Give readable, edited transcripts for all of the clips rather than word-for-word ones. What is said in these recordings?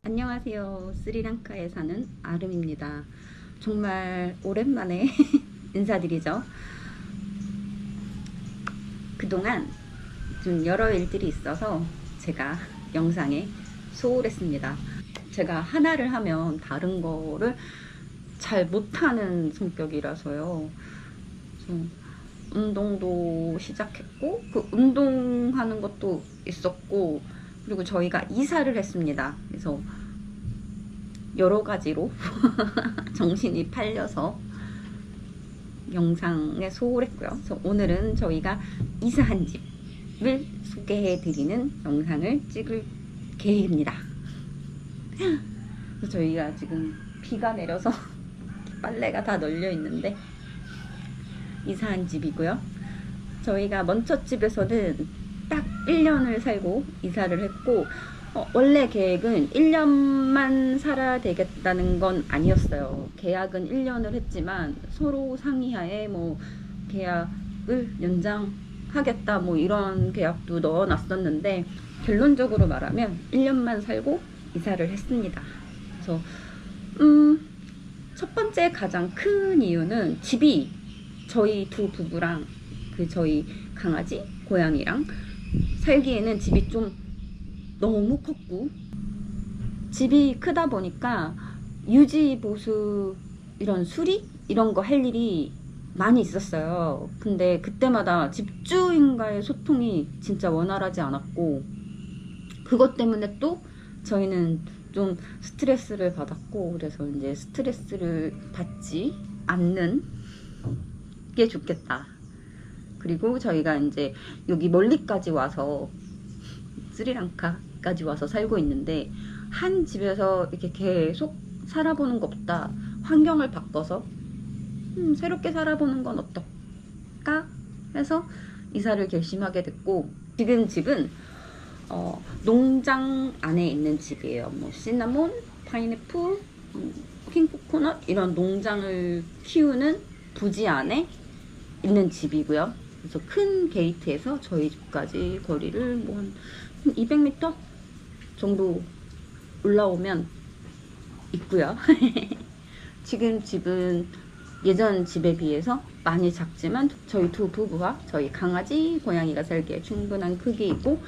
안녕하세요. 스리랑카에 사는 아름입니다. 정말 오랜만에 인사드리죠. 그동안 좀 여러 일들이 있어서 제가 영상에 소홀했습니다. 제가 하나를 하면 다른 거를 잘 못하는 성격이라서요. 좀 운동도 시작했고, 그 운동하는 것도 있었고, 그리고 저희가 이사를 했습니다. 그래서 여러 가지로 정신이 팔려서 영상에 소홀했고요. 그래서 오늘은 저희가 이사한 집을 소개해 드리는 영상을 찍을 계획입니다. 그래서 저희가 지금 비가 내려서 빨래가 다 널려 있는데 이사한 집이고요. 저희가 먼저 집에서는 딱 1년을 살고 이사를 했고, 원래 계획은 1년만 살아야 되겠다는 건 아니었어요. 계약은 1년을 했지만 서로 상의하에 뭐 계약을 연장하겠다 뭐 이런 계약도 넣어놨었는데, 결론적으로 말하면 1년만 살고 이사를 했습니다. 그래서 첫 번째 가장 큰 이유는 집이 저희 두 부부랑 저희 강아지, 고양이랑 살기에는 집이 좀 너무 컸고, 집이 크다 보니까 유지 보수 이런 수리 이런 거 할 일이 많이 있었어요. 근데 그때마다 집주인과의 소통이 진짜 원활하지 않았고, 그것 때문에 또 저희는 좀 스트레스를 받았고, 그래서 이제 스트레스를 받지 않는 게 좋겠다. 그리고 저희가 이제 여기 멀리까지 와서 스리랑카까지 와서 살고 있는데, 한 집에서 이렇게 계속 살아보는 것보다 환경을 바꿔서 새롭게 살아보는 건 어떨까 해서 이사를 결심하게 됐고, 지금 집은 농장 안에 있는 집이에요. 뭐 시나몬, 파인애플, 핑크코넛 이런 농장을 키우는 부지 안에 있는 집이고요. 그래서 큰 게이트에서 저희 집까지 거리를 뭐 한 200m 정도 올라오면 있고요. 지금 집은 예전 집에 비해서 많이 작지만 저희 두 부부와 저희 강아지, 고양이가 살기에 충분한 크기이고,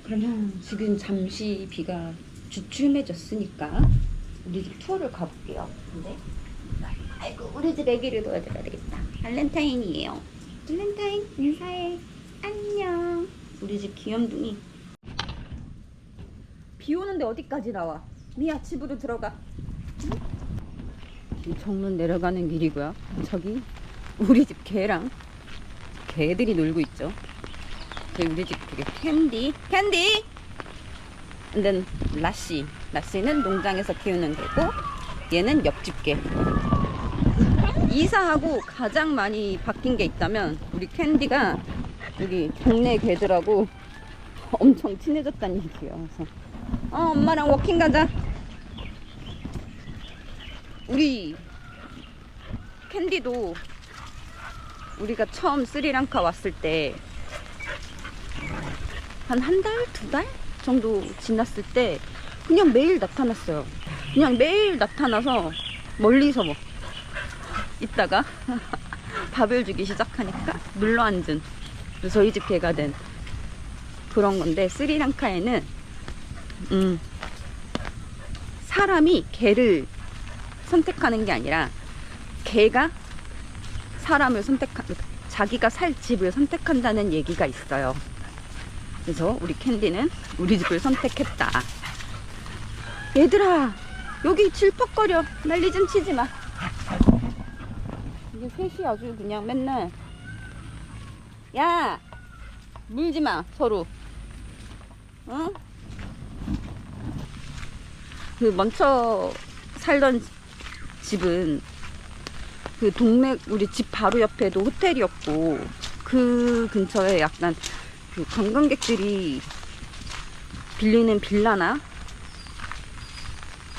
그러면 지금 잠시 비가 주춤해졌으니까 우리 집 투어를 가볼게요. 근데 아이고, 우리 집 애기를 보여드려야 되겠다. 발렌타인이에요. 발렌타인 인사해. 안녕. 우리 집 귀염둥이. 비 오는데 어디까지 나와? 미야, 집으로 들어가. 정문 내려가는 길이고요. 저기 우리 집 개랑 개들이 놀고 있죠. 저희 우리 집 되게 캔디. 근데 라씨는 농장에서 키우는 개고, 얘는 옆집 개. 이사하고 가장 많이 바뀐 게 있다면 우리 캔디가 여기 동네 개들하고 엄청 친해졌다는 얘기예요. 그래서 엄마랑 워킹 가자. 우리 캔디도 우리가 처음 스리랑카 왔을 때 한 달, 2달 정도 지났을 때 그냥 매일 나타났어요. 그냥 매일 나타나서 멀리서 뭐 있다가 밥을 주기 시작하니까 눌러앉은 저희 집 개가 된 그런 건데, 스리랑카에는 사람이 개를 선택하는 게 아니라 개가 사람을 자기가 살 집을 선택한다는 얘기가 있어요. 그래서 우리 캔디는 우리 집을 선택했다. 얘들아, 여기 질퍽거려. 난리 좀 치지 마. 이게 셋이 아주 그냥 맨날, 야, 물지 마 서로. 응? 그 먼저 살던 집은 그 동네 우리 집 바로 옆에도 호텔이었고, 그 근처에 약간 그 관광객들이 빌리는 빌라나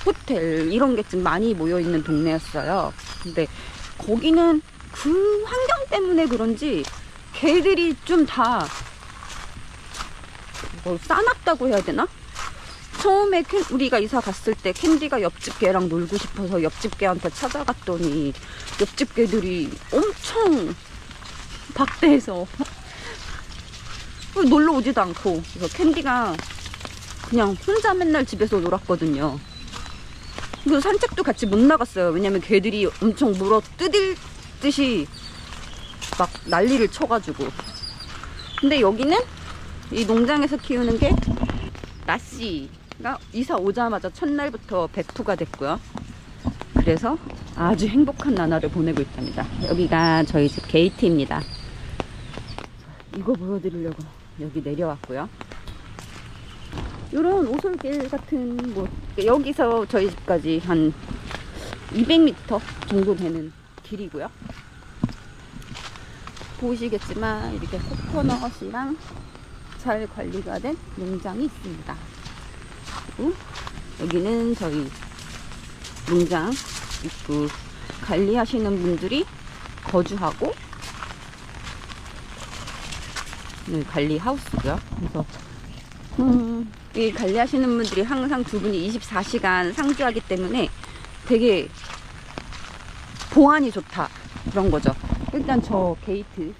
호텔 이런 게 좀 많이 모여 있는 동네였어요. 근데 거기는 그 환경 때문에 그런지 개들이 좀 다 뭐 싸납다고 해야 되나? 처음에 우리가 이사 갔을 때 캔디가 옆집 개랑 놀고 싶어서 옆집 개한테 찾아갔더니 옆집 개들이 엄청 박대해서 놀러 오지도 않고, 그래서 캔디가 그냥 혼자 맨날 집에서 놀았거든요. 그래서 산책도 같이 못 나갔어요. 왜냐면 개들이 엄청 물어 뜯을 듯이 막 난리를 쳐가지고. 근데 여기는 이 농장에서 키우는 게 라씨가 이사 오자마자 첫날부터 배프가 됐고요. 그래서 아주 행복한 나날을 보내고 있답니다. 여기가 저희 집 게이트입니다. 이거 보여드리려고 여기 내려왔고요. 이런 오솔길 같은 뭐 여기서 저희 집까지 한 200m 정도 되는 길이고요. 보시겠지만 이렇게 코코넛이랑 잘 관리가 된 농장이 있습니다. 그리고 여기는 저희 농장 입구 관리하시는 분들이 거주하고 관리 하우스고요. 그래서 이 관리하시는 분들이 항상 두 분이 24시간 상주하기 때문에 되게 보안이 좋다 그런 거죠. 일단 저 게이트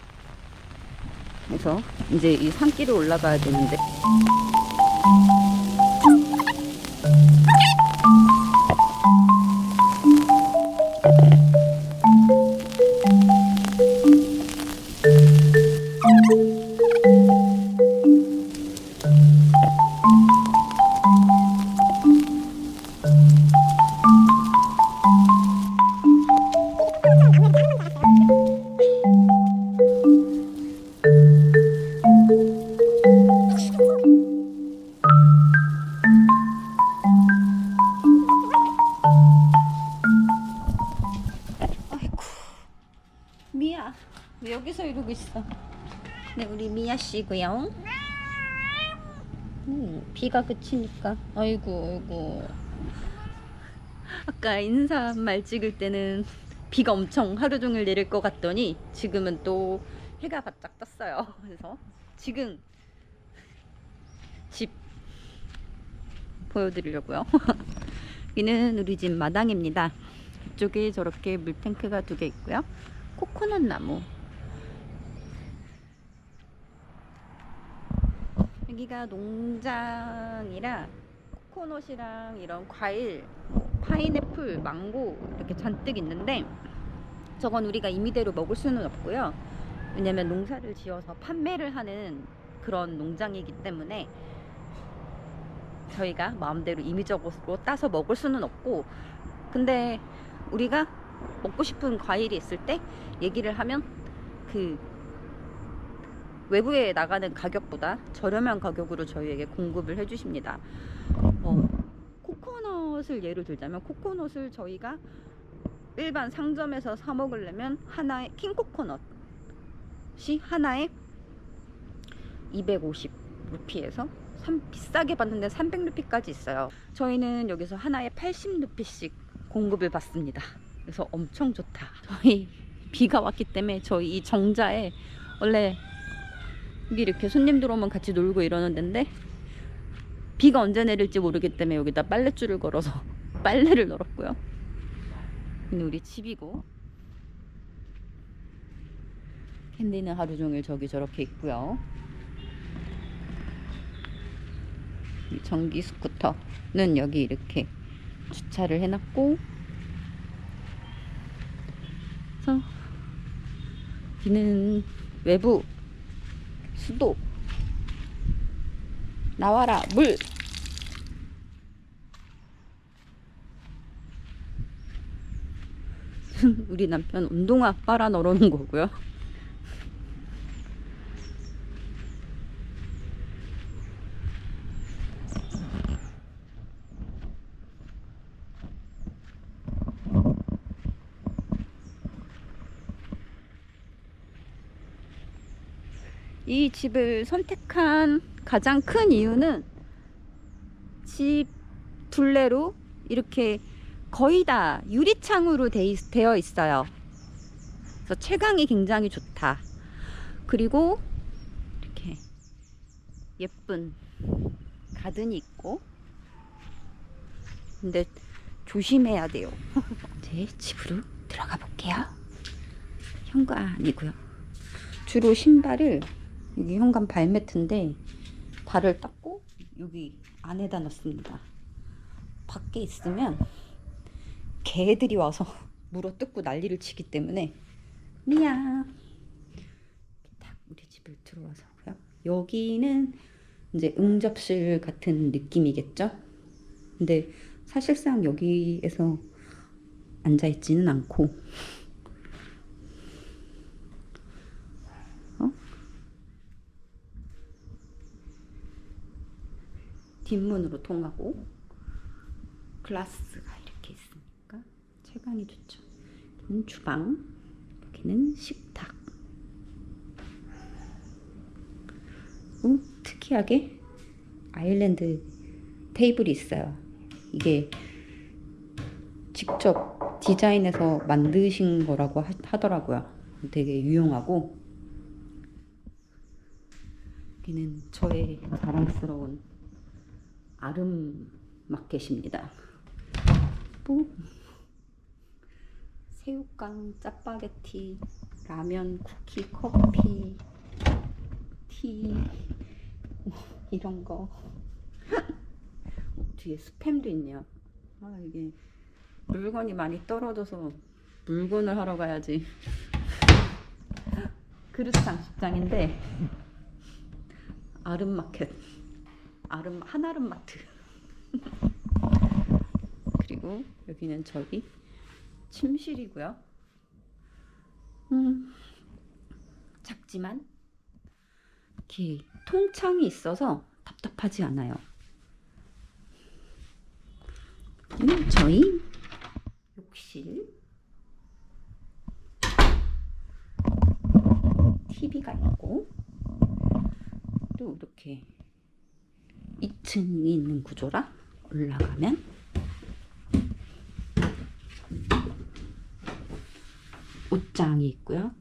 에서 이제 이 산길을 올라가야 되는데 미야 왜 여기서 이러고 있어? 네, 우리 미야 씨고요. 비가 그치니까 아이고 아까 인사말 찍을 때는 비가 엄청 하루 종일 내릴 것 같더니 지금은 또 해가 바짝 떴어요. 그래서 지금 집 보여드리려고요. 여기는 우리 집 마당입니다. 이쪽에 저렇게 물탱크가 2개 있고요. 코코넛 나무. 여기가 농장이라 코코넛이랑 이런 과일, 파인애플, 망고 이렇게 잔뜩 있는데 저건 우리가 임의대로 먹을 수는 없고요. 왜냐면 농사를 지어서 판매를 하는 그런 농장이기 때문에 저희가 마음대로 임의적으로 따서 먹을 수는 없고, 근데 우리가 먹고 싶은 과일이 있을 때 얘기를 하면 그 외부에 나가는 가격보다 저렴한 가격으로 저희에게 공급을 해주십니다. 코코넛을 예를 들자면 코코넛을 저희가 일반 상점에서 사 먹으려면 하나에 킹코코넛이 하나에 250루피에서 비싸게 받는데 300루피까지 있어요. 저희는 여기서 하나에 80루피씩 공급을 받습니다. 그래서 엄청 좋다. 저희 비가 왔기 때문에 저희 이 정자에 원래 여기 이렇게 손님들 오면 같이 놀고 이러는 데인데 비가 언제 내릴지 모르기 때문에 여기다 빨랫줄을 걸어서 빨래를 널었고요. 근데 우리 집이고 캔디는 하루 종일 저기 저렇게 있고요. 이 전기 스쿠터는 여기 이렇게 주차를 해놨고, 그래서 여기는 외부 수도 나와라 물. 우리 남편 운동화 빨아 널어놓은 거고요. 이 집을 선택한 가장 큰 이유는 집 둘레로 이렇게 거의 다 유리창으로 되어 있어요. 그래서 채광이 굉장히 좋다. 그리고 이렇게 예쁜 가든이 있고. 근데 조심해야 돼요. 제 집으로 들어가 볼게요. 현관이고요. 주로 신발을 여기 현관 발매트인데 발을 닦고 여기 안에다 넣습니다. 밖에 있으면 개들이 와서 물어 뜯고 난리를 치기 때문에 미안. 딱 우리 집을 들어와서고요. 여기는 이제 응접실 같은 느낌이겠죠. 근데 사실상 여기에서 앉아 있지는 않고 뒷문으로 통하고 글라스가 이렇게 있으니까 채광이 좋죠. 여기는 주방, 여기는 식탁. 특이하게 아일랜드 테이블이 있어요. 이게 직접 디자인해서 만드신 거라고 하더라고요. 되게 유용하고. 여기는 저의 자랑스러운 아름 마켓입니다. 뭐 새우깡, 짜파게티, 라면, 쿠키, 커피, 티 이런 거. 뒤에 스팸도 있네요. 아, 이게 물건이 많이 떨어져서 물건을 하러 가야지. 그릇 장식장인데 아름마켓, 한아름마트. 그리고 여기는 저기 침실이고요. 작지만 이렇게 통창이 있어서 답답하지 않아요. 저희 욕실, TV가 있고, 또 이렇게 2층이 있는 구조라 올라가면 옷장이 있고요.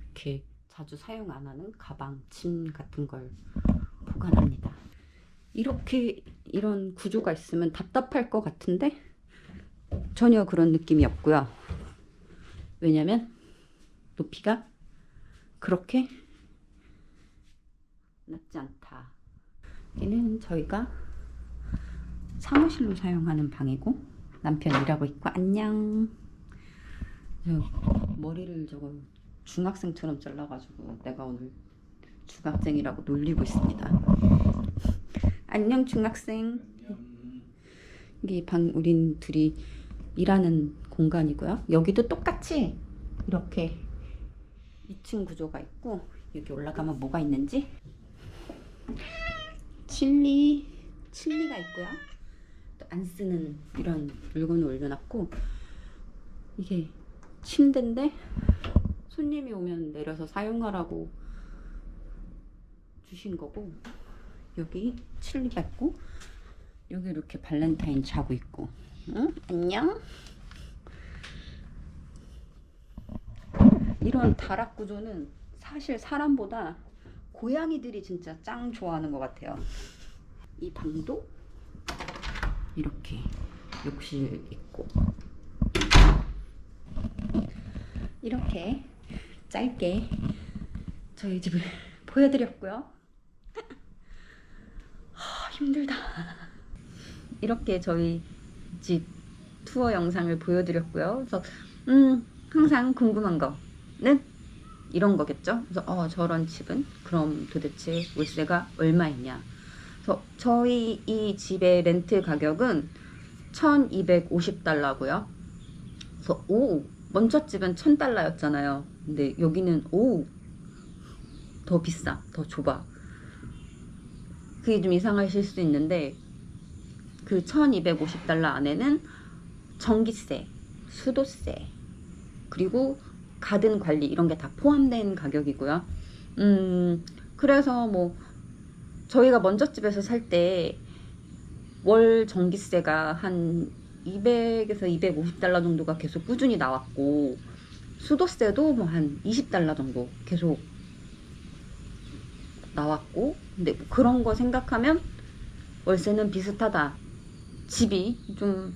이렇게 자주 사용 안 하는 가방, 짐 같은 걸 보관합니다. 이렇게 이런 구조가 있으면 답답할 것 같은데 전혀 그런 느낌이 없고요. 왜냐면 높이가 그렇게 낮지 않다. 여기는 저희가 사무실로 사용하는 방이고, 남편 일하고 있고. 안녕. 머리를 저거 중학생처럼 잘라가지고 내가 오늘 중학생이라고 놀리고 있습니다. 안녕 중학생. 여기 방, 우린 둘이 일하는 공간이고요. 여기도 똑같이 이렇게 2층 구조가 있고, 여기 올라가면 뭐가 있는지. 칠리가 있고요. 또 안 쓰는 이런 물건을 올려놨고, 이게 침대인데 손님이 오면 내려서 사용하라고 주신 거고, 여기 칠리가 있고, 여기 이렇게 발렌타인 자고 있고. 응? 안녕. 이런 다락 구조는 사실 사람보다 고양이들이 진짜 짱 좋아하는 것 같아요. 이 방도 이렇게 욕실 있고. 이렇게 짧게 저희 집을 보여드렸고요. 힘들다. 이렇게 저희 집 투어 영상을 보여드렸고요. 그래서 항상 궁금한 거는 이런 거겠죠. 그래서 저런 집은 그럼 도대체 월세가 얼마이냐. 그래서 저희 이 집의 렌트 가격은 $1250고요. 그래서 먼저 집은 $1000였잖아요. 근데 여기는 더 비싸, 더 좁아. 그게 좀 이상하실 수 있는데, 그 $1250 안에는 전기세, 수도세, 그리고 가든 관리 이런 게 다 포함된 가격이고요. 그래서 뭐 저희가 먼저 집에서 살 때 월 전기세가 한 200에서 250달러 정도가 계속 꾸준히 나왔고, 수도세도 뭐 한 20달러 정도 계속 나왔고, 근데 뭐 그런 거 생각하면 월세는 비슷하다. 집이 좀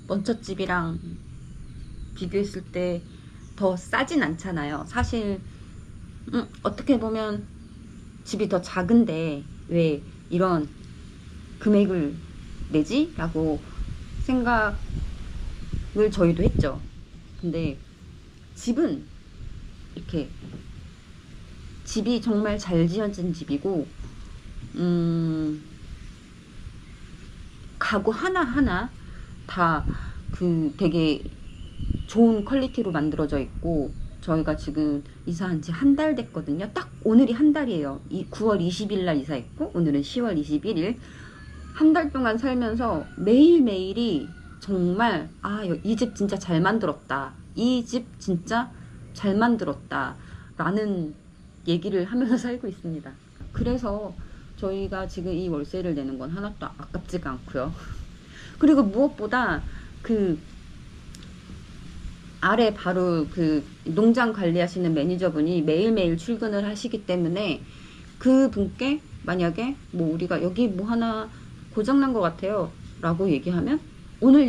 먼저 집이랑 비교했을 때 더 싸진 않잖아요. 사실 어떻게 보면 집이 더 작은데 왜 이런 금액을 내지? 라고 생각을 저희도 했죠. 근데 집은 이렇게 집이 정말 잘 지어진 집이고, 가구 하나하나 다 그 되게 좋은 퀄리티로 만들어져 있고, 저희가 지금 이사한 지 한 달 됐거든요. 딱 오늘이 한 달이에요. 9월 20일 날 이사했고, 오늘은 10월 21일. 한 달 동안 살면서 매일매일이 정말, 이 집 진짜 잘 만들었다. 이 집 진짜 잘 만들었다. 라는 얘기를 하면서 살고 있습니다. 그래서 저희가 지금 이 월세를 내는 건 하나도 아깝지가 않고요. 그리고 무엇보다 그 아래 바로 그 농장 관리하시는 매니저분이 매일매일 출근을 하시기 때문에, 그 분께 만약에 뭐 우리가 여기 뭐 하나 고장난 것 같아요 라고 얘기하면, 오늘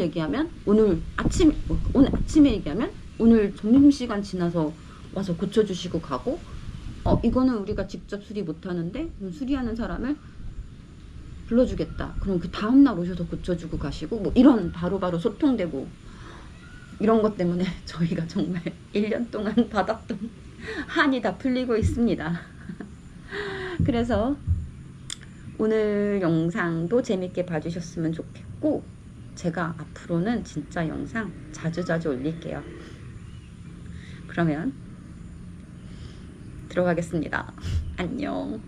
아침에 얘기하면 오늘 점심시간 지나서 와서 고쳐주시고 가고, 이거는 우리가 직접 수리 못하는데 수리하는 사람을 불러주겠다. 그럼 그 다음날 오셔서 고쳐주고 가시고, 뭐 이런 바로바로 소통되고, 이런 것 때문에 저희가 정말 1년 동안 받았던 한이 다 풀리고 있습니다. 그래서 오늘 영상도 재밌게 봐주셨으면 좋겠고, 제가 앞으로는 진짜 영상 자주자주 올릴게요. 그러면 들어가겠습니다. 안녕.